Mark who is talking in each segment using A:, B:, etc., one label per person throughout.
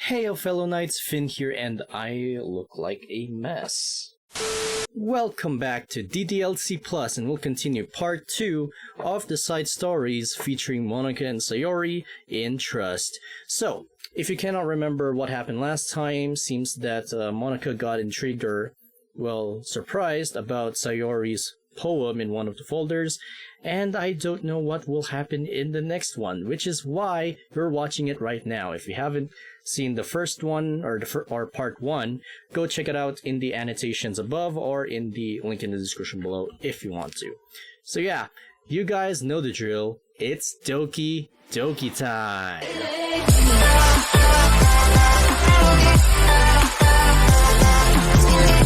A: Heyo fellow knights, Finn here, and I look like a mess. Welcome back to DDLC Plus, and we'll continue part 2 of the side stories featuring Monika and Sayori in Trust. So, if you cannot remember what happened last time, seems that Monika got intrigued or, well, surprised about Sayori's poem in one of the folders, and I don't know what will happen in the next one, which is why we're watching it right now. If you haven't seen the first one or part 1, go check it out in the annotations above or in the link in the description below if you want to. So yeah, you guys know the drill. It's Doki Doki time!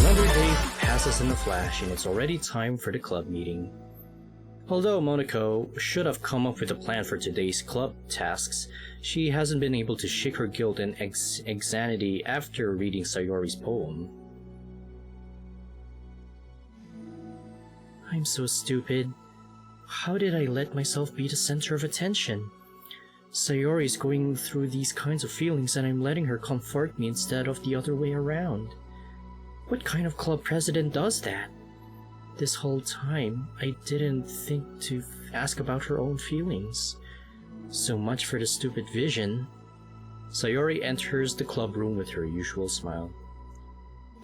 A: Another day passes in a flash and it's already time for the club meeting. Although Monika should have come up with a plan for today's club tasks, she hasn't been able to shake her guilt and anxiety after reading Sayori's poem. I'm so stupid. How did I let myself be the center of attention? Sayori is going through these kinds of feelings and I'm letting her comfort me instead of the other way around. What kind of club president does that? This whole time, I didn't think to ask about her own feelings. So much for the stupid vision. Sayori enters the club room with her usual smile.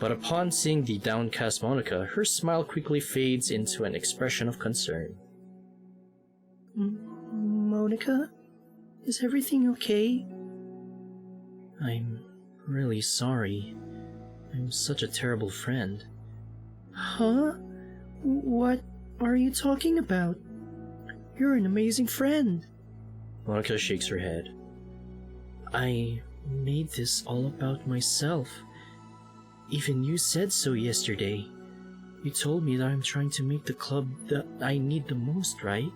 A: But upon seeing the downcast Monika, her smile quickly fades into an expression of concern. Monika? Is everything okay? I'm really sorry. I'm such a terrible friend. Huh? What are you talking about? You're an amazing friend. Monika shakes her head. I made this all about myself. Even you said so yesterday. You told me that I'm trying to make the club that I need the most, right?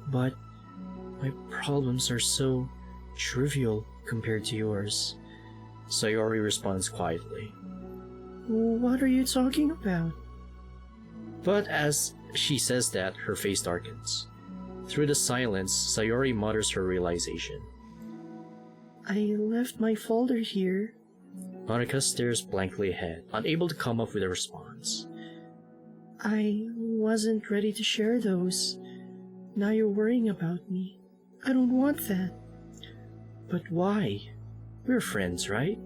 A: But my problems are so trivial compared to yours. Sayori responds quietly. What are you talking about? But as she says that, her face darkens. Through the silence, Sayori mutters her realization. I left my folder here. Monika stares blankly ahead, unable to come up with a response. I wasn't ready to share those. Now you're worrying about me. I don't want that. But why? We're friends, right?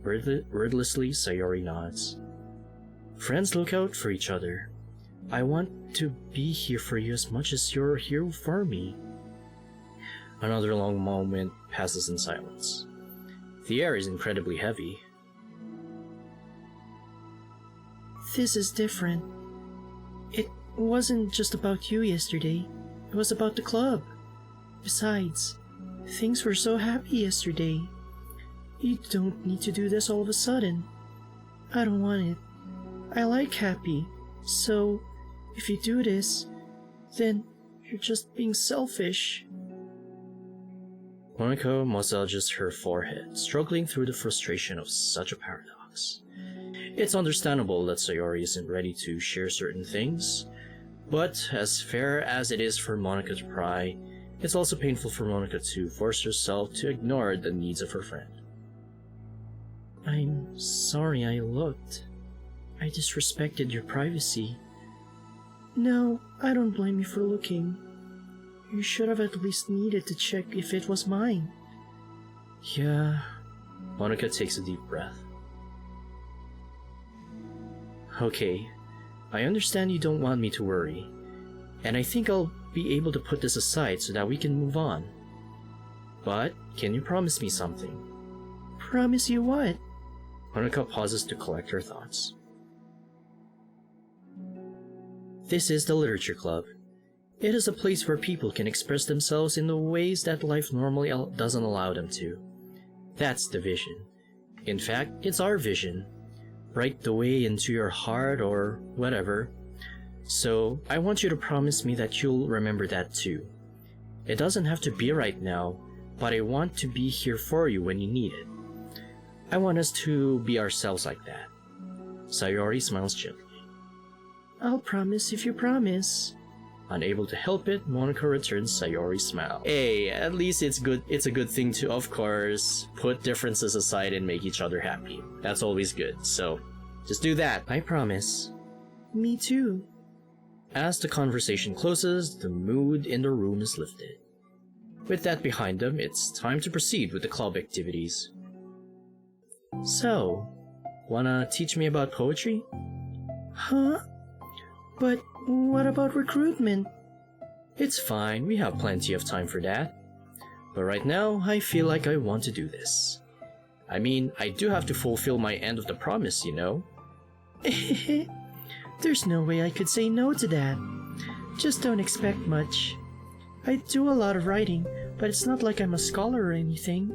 A: Wordlessly, Sayori nods. Friends look out for each other. I want to be here for you as much as you're here for me. Another long moment passes in silence. The air is incredibly heavy. This is different. It wasn't just about you yesterday. It was about the club. Besides, things were so happy yesterday. You don't need to do this all of a sudden. I don't want it. I like happy, so if you do this, then you're just being selfish. Monika massages her forehead, struggling through the frustration of such a paradox. It's understandable that Sayori isn't ready to share certain things, but as fair as it is for Monika to pry, it's also painful for Monika to force herself to ignore the needs of her friend. I'm sorry I looked. I disrespected your privacy. No, I don't blame you for looking. You should have at least needed to check if it was mine. Yeah. Monika takes a deep breath. Okay, I understand you don't want me to worry, and I think I'll be able to put this aside so that we can move on. But, can you promise me something? Promise you what? Monika pauses to collect her thoughts. This is the Literature Club. It is a place where people can express themselves in the ways that life normally doesn't allow them to. That's the vision. In fact, it's our vision. Right the way into your heart or whatever. So, I want you to promise me that you'll remember that too. It doesn't have to be right now, but I want to be here for you when you need it. I want us to be ourselves like that. Sayori smiles gently. I'll promise if you promise. Unable to help it, Monica returns Sayori's smile. Hey, at least it's a good thing to, of course, put differences aside and make each other happy. That's always good, so just do that. I promise. Me too. As the conversation closes, the mood in the room is lifted. With that behind them, it's time to proceed with the club activities. So, wanna teach me about poetry? Huh? But what about recruitment? It's fine, we have plenty of time for that. But right now, I feel like I want to do this. I mean, I do have to fulfill my end of the promise, you know? There's no way I could say no to that. Just don't expect much. I do a lot of writing, but it's not like I'm a scholar or anything.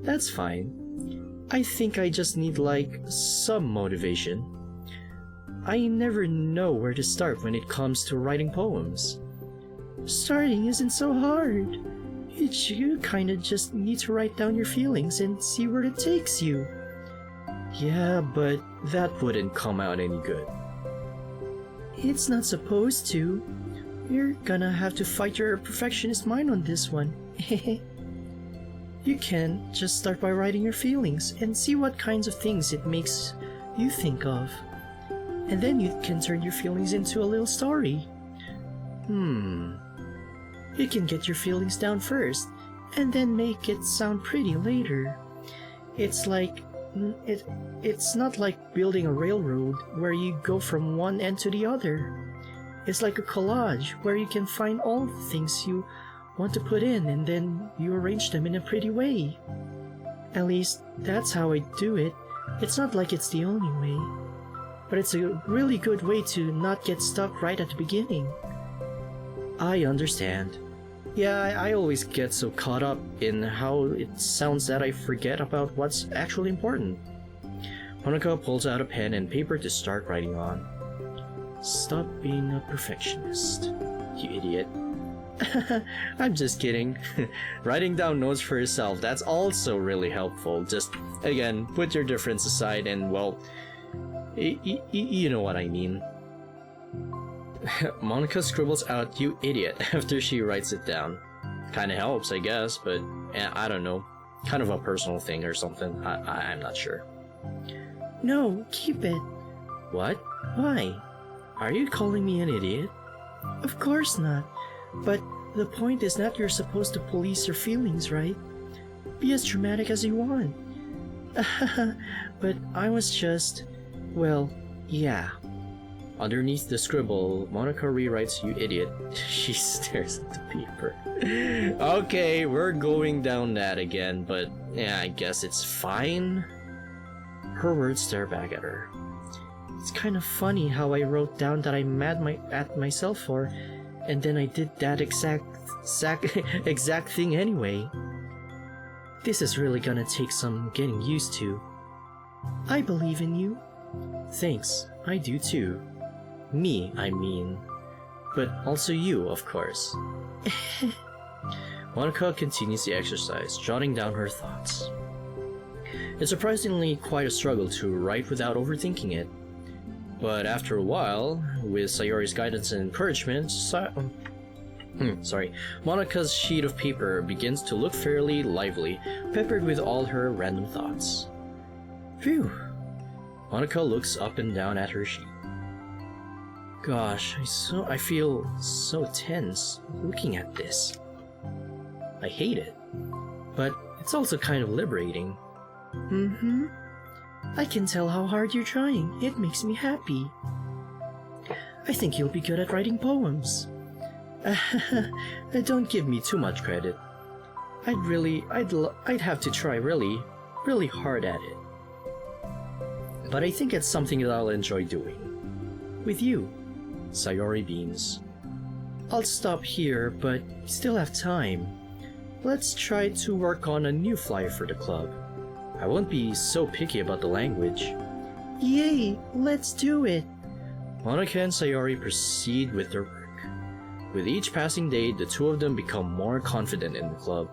A: That's fine. I think I just need, like, some motivation. I never know where to start when it comes to writing poems. Starting isn't so hard. You kinda just need to write down your feelings and see where it takes you. Yeah, but that wouldn't come out any good. It's not supposed to. You're gonna have to fight your perfectionist mind on this one. You can just start by writing your feelings and see what kinds of things it makes you think of. And then you can turn your feelings into a little story. You can get your feelings down first, and then make it sound pretty later. It's not like building a railroad where you go from one end to the other. It's like a collage where you can find all the things you want to put in and then you arrange them in a pretty way. At least, that's how I do it. It's not like it's the only way. But it's a really good way to not get stuck right at the beginning. I understand. Yeah, I always get so caught up in how it sounds that I forget about what's actually important. Monica pulls out a pen and paper to start writing on. Stop being a perfectionist, you idiot. I'm just kidding. Writing down notes for yourself, that's also really helpful. Just, again, put your difference aside and, well, you know what I mean. Monica scribbles out, "You idiot," after she writes it down. Kinda helps, I guess, but I don't know. Kind of a personal thing or something. I'm not sure. No, keep it. What? Why? Are you calling me an idiot? Of course not. But the point is that you're supposed to police your feelings, right? Be as dramatic as you want. But I was just... well, yeah. Underneath the scribble, Monica rewrites, "You idiot." She stares at the paper. Okay, we're going down that again, but yeah, I guess it's fine. Her words stare back at her. It's kind of funny how I wrote down that I'm mad at myself for, and then I did that exact thing anyway. This is really gonna take some getting used to. I believe in you. Thanks, I do too. Me, I mean. But also you, of course. Monica continues the exercise, jotting down her thoughts. It's surprisingly quite a struggle to write without overthinking it. But after a while, with Sayori's guidance and encouragement, Monica's sheet of paper begins to look fairly lively, peppered with all her random thoughts. Phew! Monica looks up and down at her sheet. Gosh, I feel so tense looking at this. I hate it, but it's also kind of liberating. I can tell how hard you're trying. It makes me happy. I think you'll be good at writing poems. Don't give me too much credit. I'd have to try really, really hard at it. But I think it's something that I'll enjoy doing. With you. Sayori beams. I'll stop here, but still have time. Let's try to work on a new flyer for the club. I won't be so picky about the language. Yay! Let's do it! Monica and Sayori proceed with their work. With each passing day, the two of them become more confident in the club.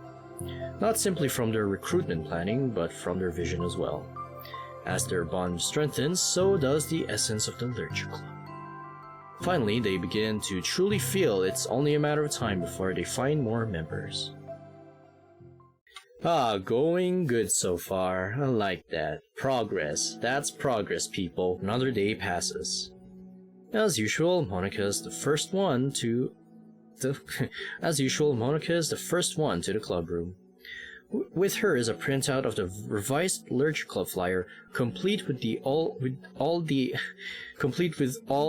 A: Not simply from their recruitment planning, but from their vision as well. As their bond strengthens, so does the essence of the literature club. Finally, they begin to truly feel it's only a matter of time before they find more members. Going good so far. I like that. Progress. That's progress, people. Another day passes. As usual, Monica is the first one to the club room. With her is a printout of the revised Lurch Club flyer, complete with all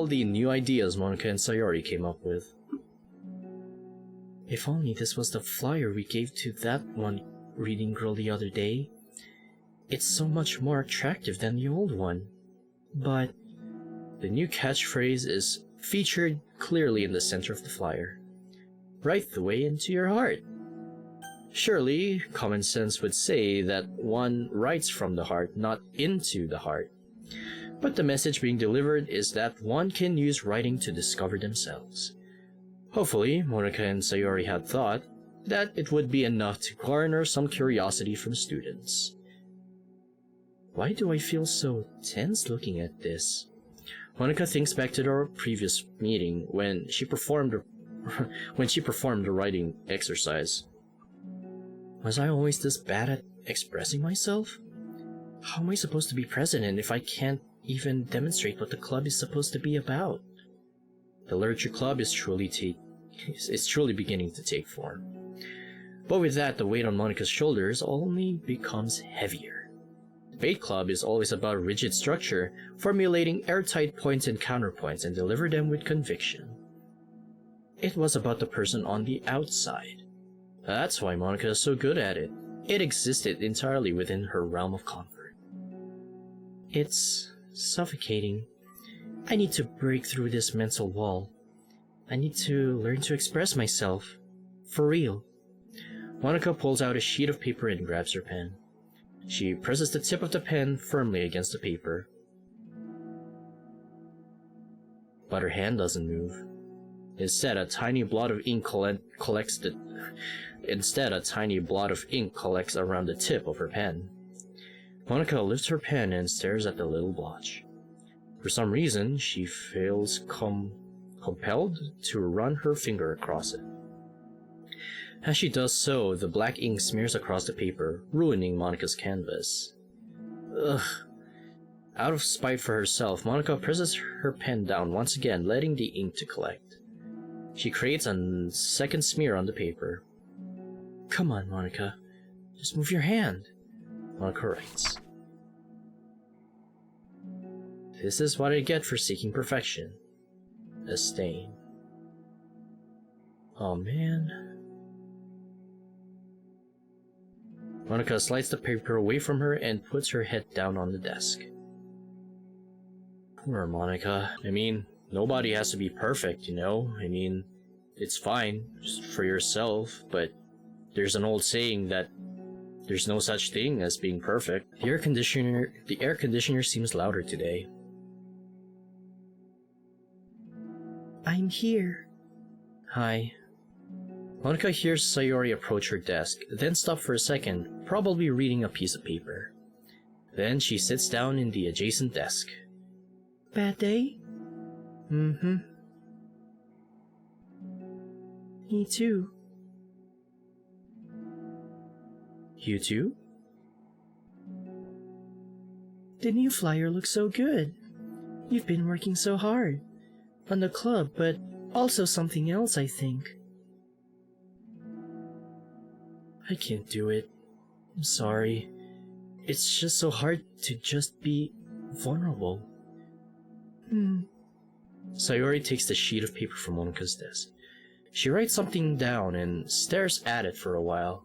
A: the new ideas Monica and Sayori came up with. If only this was the flyer we gave to that one reading girl the other day. It's so much more attractive than the old one. But the new catchphrase is featured clearly in the center of the flyer. Right the way into your heart. Surely, common sense would say that one writes from the heart, not into the heart. But the message being delivered is that one can use writing to discover themselves. Hopefully, Monica and Sayori had thought that it would be enough to garner some curiosity from students. Why do I feel so tense looking at this? Monica thinks back to their previous meeting when she performed the writing exercise. Was I always this bad at expressing myself? How am I supposed to be president if I can't even demonstrate what the club is supposed to be about? The literature club is truly beginning to take form. But with that, the weight on Monica's shoulders only becomes heavier. The debate club is always about rigid structure, formulating airtight points and counterpoints and deliver them with conviction. It was about the person on the outside. That's why Monica is so good at it. It existed entirely within her realm of comfort. It's suffocating. I need to break through this mental wall. I need to learn to express myself. For real. Monica pulls out a sheet of paper and grabs her pen. She presses the tip of the pen firmly against the paper. But her hand doesn't move. Instead, a tiny blot of ink collects around the tip of her pen. Monica lifts her pen and stares at the little blotch. For some reason, she feels compelled to run her finger across it. As she does so, the black ink smears across the paper, ruining Monica's canvas. Ugh. Out of spite for herself, Monica presses her pen down once again, letting the ink to collect. She creates a second smear on the paper. Come on, Monica. Just move your hand, Monica writes. This is what I get for seeking perfection. A stain. Oh man. Monica slides the paper away from her and puts her head down on the desk. Poor Monica. I mean, nobody has to be perfect, you know? I mean, it's fine just for yourself, but there's an old saying that there's no such thing as being perfect. The air conditioner seems louder today. I'm here. Hi. Monica hears Sayori approach her desk, then stop for a second, probably reading a piece of paper. Then she sits down in the adjacent desk. Bad day? Mm-hmm. Me too. You too? The new flyer looks so good. You've been working so hard. On the club, but also something else, I think. I can't do it. I'm sorry. It's just so hard to just be vulnerable. Sayori takes the sheet of paper from Monika's desk. She writes something down and stares at it for a while.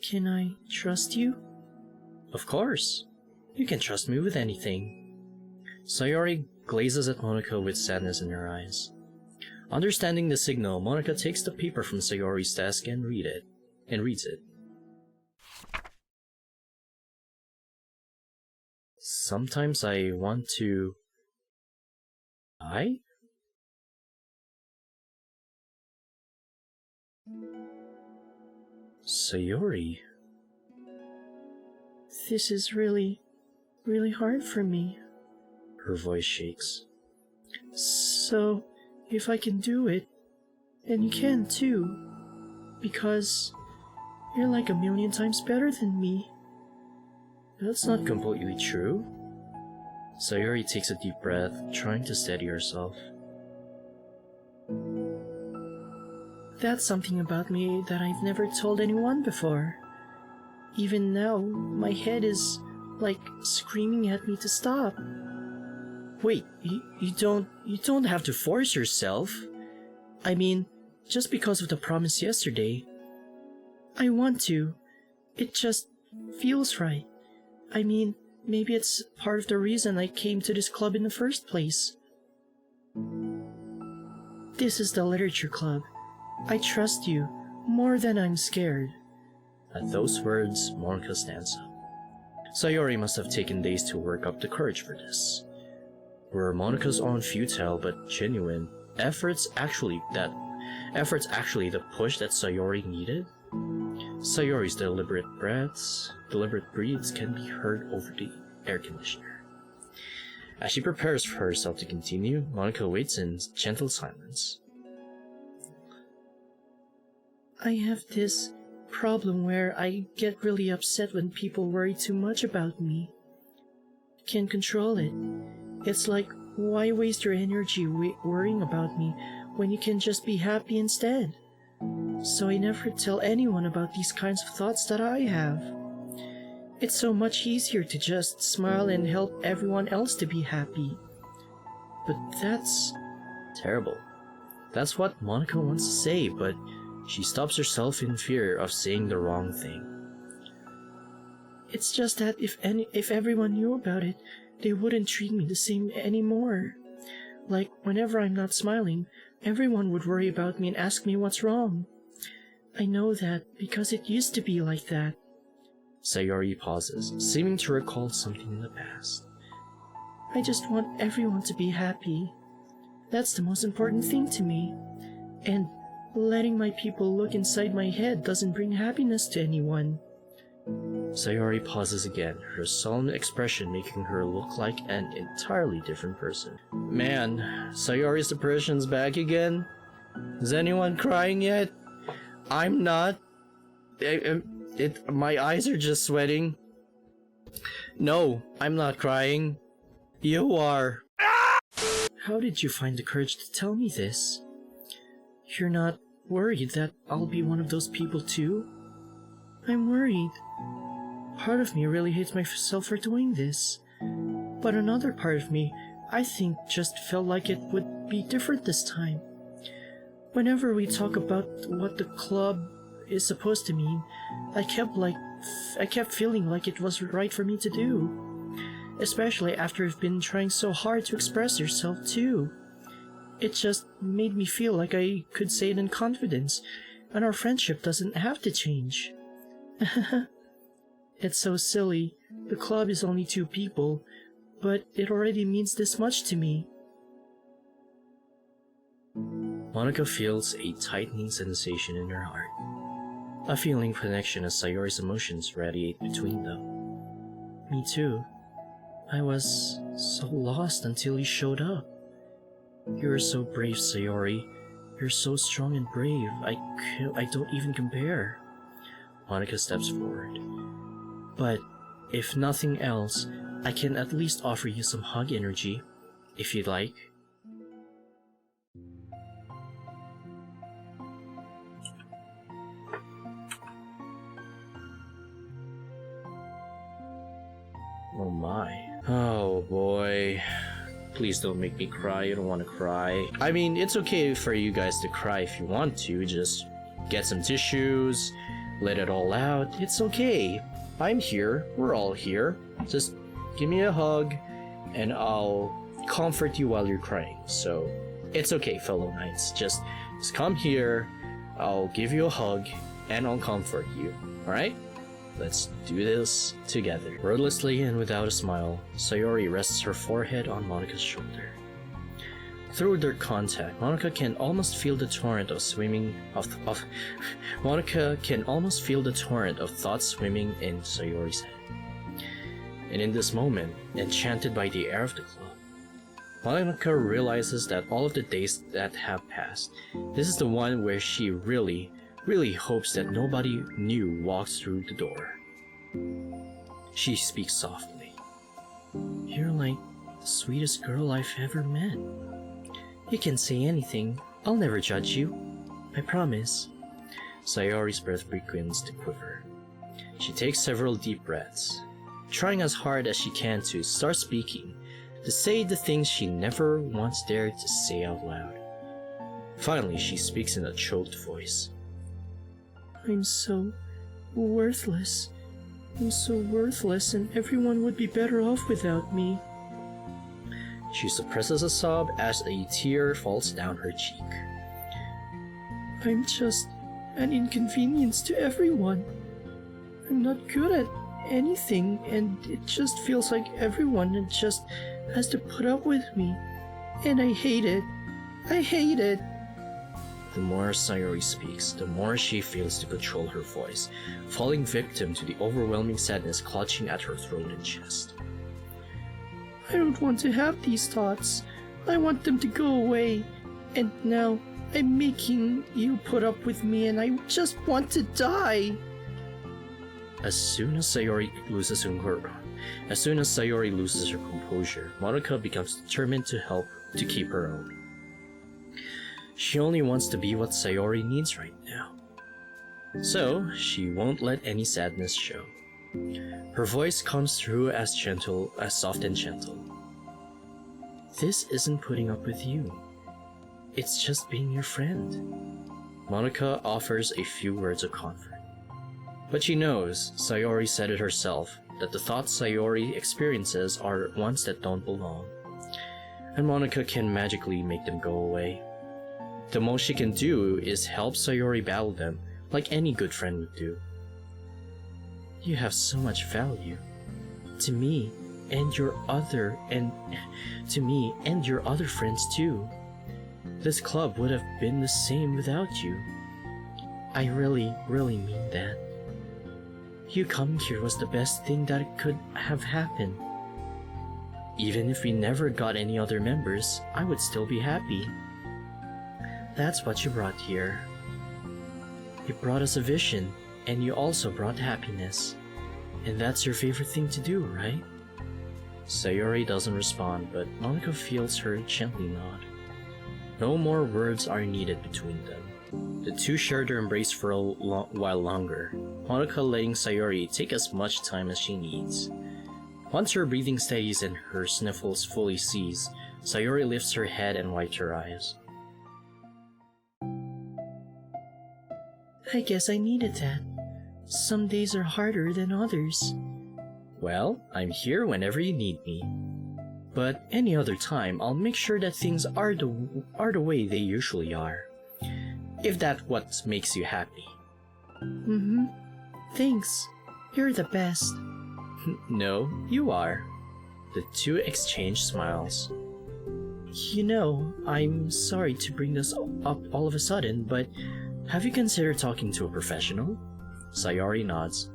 A: Can I trust you? Of course. You can trust me with anything. Sayori glazes at Monica with sadness in her eyes. Understanding the signal, Monica takes the paper from Sayori's desk and reads it. Sometimes I want to... die? Sayori. This is really hard for me. Her voice shakes. So, if I can do it, then you can too. Because you're like a million times better than me. That's not completely true. Sayori takes a deep breath, trying to steady herself. That's something about me that I've never told anyone before. Even now, my head is like screaming at me to stop. Wait, you don't have to force yourself. I mean, just because of the promise yesterday. I want to. It just feels right. I mean, maybe it's part of the reason I came to this club in the first place. This is the literature club. I trust you more than I'm scared. At those words, Monica stands up. Sayori must have taken days to work up the courage for this. Were Monica's own futile but genuine efforts actually the push that Sayori needed? Sayori's deliberate breaths can be heard over the air conditioner. As she prepares for herself to continue, Monica waits in gentle silence. I have this problem where I get really upset when people worry too much about me. Can't control it. It's like, why waste your energy worrying about me when you can just be happy instead? So I never tell anyone about these kinds of thoughts that I have. It's so much easier to just smile and help everyone else to be happy. But that's terrible. That's what Monica wants to say, but she stops herself in fear of saying the wrong thing. It's just that if everyone knew about it, they wouldn't treat me the same anymore. Like, whenever I'm not smiling, everyone would worry about me and ask me what's wrong. I know that because it used to be like that. Sayori pauses, seeming to recall something in the past. I just want everyone to be happy. That's the most important thing to me. And letting my people look inside my head doesn't bring happiness to anyone. Sayori pauses again, her solemn expression making her look like an entirely different person. Man, Sayori's depression's back again? Is anyone crying yet? I'm not. My eyes are just sweating. No, I'm not crying. You are. How did you find the courage to tell me this? You're not worried that I'll be one of those people too? I'm worried. Part of me really hates myself for doing this. But another part of me, I think, just felt like it would be different this time. Whenever we talk about what the club is supposed to mean, I kept feeling like it was right for me to do. Especially after I've been trying so hard to express yourself too. It just made me feel like I could say it in confidence, and our friendship doesn't have to change. It's so silly. The club is only 2 people, but it already means this much to me. Monica feels a tightening sensation in her heart. A feeling connection as Sayori's emotions radiate between them. Me too. I was so lost until you showed up. You were so brave, Sayori. You're so strong and brave. I don't even compare. Monica steps forward. But if nothing else, I can at least offer you some hug energy, if you'd like. Oh my. Oh boy. Please don't make me cry, I don't want to cry. I mean, it's okay for you guys to cry if you want to, just get some tissues, let it all out, it's okay. I'm here, we're all here. Just give me a hug, and I'll comfort you while you're crying. So, it's okay, fellow knights. Just come here, I'll give you a hug, and I'll comfort you, alright? Let's do this together. Wordlessly and without a smile, Sayori rests her forehead on Monica's shoulder. Through their contact, Monica can almost feel the torrent of thoughts swimming in Sayori's head. And in this moment, enchanted by the air of the club, Monica realizes that all of the days that have passed, this is the one where she really hopes that nobody new walks through the door. She speaks softly. You're like the sweetest girl I've ever met. You can say anything. I'll never judge you. I promise. Sayori's breath begins to quiver. She takes several deep breaths, trying as hard as she can to start speaking, to say the things she never once dared to say out loud. Finally, she speaks in a choked voice. I'm so worthless. I'm so worthless, and everyone would be better off without me. She suppresses a sob as a tear falls down her cheek. I'm just an inconvenience to everyone. I'm not good at anything, and it just feels like everyone just has to put up with me. And I hate it. I hate it. The more Sayori speaks, the more she fails to control her voice, falling victim to the overwhelming sadness clutching at her throat and chest. I don't want to have these thoughts. I want them to go away. And now I'm making you put up with me, and I just want to die. As soon as Sayori loses her composure, Monica becomes determined to help to keep her own. She only wants to be what Sayori needs right now. So, she won't let any sadness show. Her voice comes through as soft and gentle. This isn't putting up with you. It's just being your friend. Monica offers a few words of comfort. But she knows, Sayori said it herself, that the thoughts Sayori experiences are ones that don't belong. And Monica can magically make them go away. The most she can do is help Sayori battle them, like any good friend would do. You have so much value. To me, and your other friends too. This club would have been the same without you. I really mean that. You coming here was the best thing that could have happened. Even if we never got any other members, I would still be happy. That's what you brought here. You brought us a vision, and you also brought happiness. And that's your favorite thing to do, right? Sayori doesn't respond, but Monica feels her gently nod. No more words are needed between them. The two share their embrace for a while longer, Monica letting Sayori take as much time as she needs. Once her breathing steadies and her sniffles fully cease, Sayori lifts her head and wipes her eyes. I guess I needed that. Some days are harder than others. Well, I'm here whenever you need me. But any other time, I'll make sure that things are the way they usually are. If that's what makes you happy. Thanks. You're the best. No, you are. The two exchange smiles. You know, I'm sorry to bring this up all of a sudden, but have you considered talking to a professional? Sayori nods.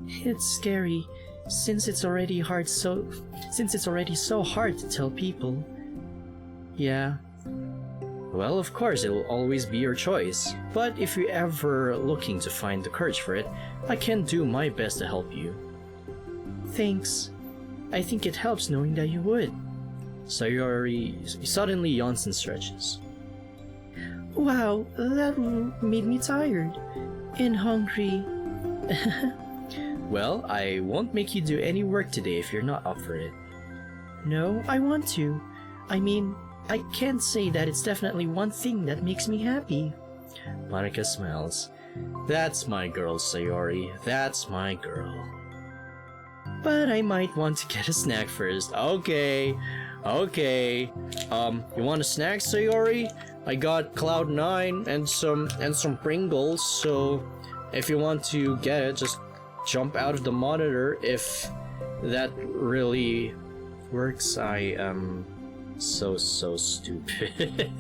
A: It's scary, since it's already so hard to tell people. Yeah. Well, of course, it'll always be your choice, but if you're ever looking to find the courage for it, I can do my best to help you. Thanks. I think it helps knowing that you would. Sayori suddenly yawns and stretches. Wow, that made me tired. And hungry. Well, I won't make you do any work today if you're not up for it. No, I want to. I mean, I can't say that it's definitely one thing that makes me happy. Monica smiles. That's my girl, Sayori. That's my girl. But I might want to get a snack first. Okay. You want a snack, Sayori? I got Cloud9 and some Pringles, so if you want to get it, just jump out of the monitor if that really works. I am so stupid.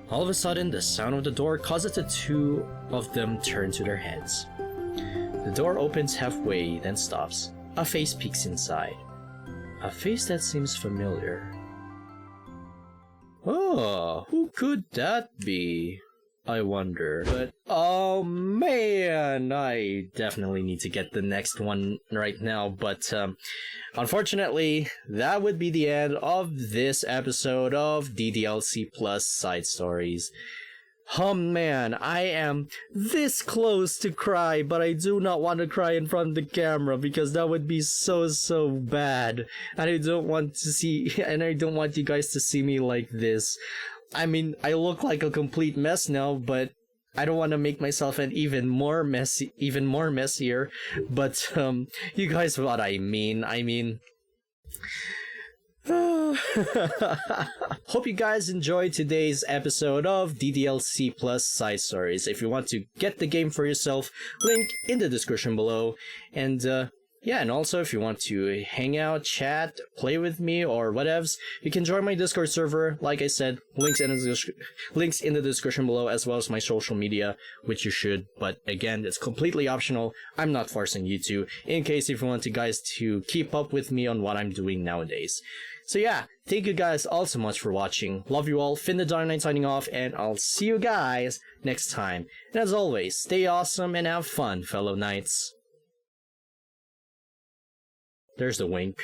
A: All of a sudden, the sound of the door causes the two of them turn to their heads. The door opens halfway, then stops. A face peeks inside. A face that seems familiar. Oh, who could that be? I wonder. But, oh man, I definitely need to get the next one right now. But, unfortunately, that would be the end of this episode of DDLC Plus Side Stories. Oh man, I am this close to cry, but I do not want to cry in front of the camera because that would be so bad. And I don't want to see, and I don't want you guys to see me like this. I mean, I look like a complete mess now, but I don't want to make myself an even more messier. But you guys know what I mean. Hope you guys enjoyed today's episode of DDLC Plus Side Stories. If you want to get the game for yourself, link in the description below. And yeah, and also if you want to hang out, chat, play with me, or whatevs, you can join my Discord server. Like I said, links in the description below, as well as my social media, which you should. But again, it's completely optional. I'm not forcing you to, in case if you want you guys to keep up with me on what I'm doing nowadays. So yeah, thank you guys all so much for watching. Love you all. Finn the Dark Knight signing off, and I'll see you guys next time. And as always, stay awesome and have fun, fellow knights. There's the wink.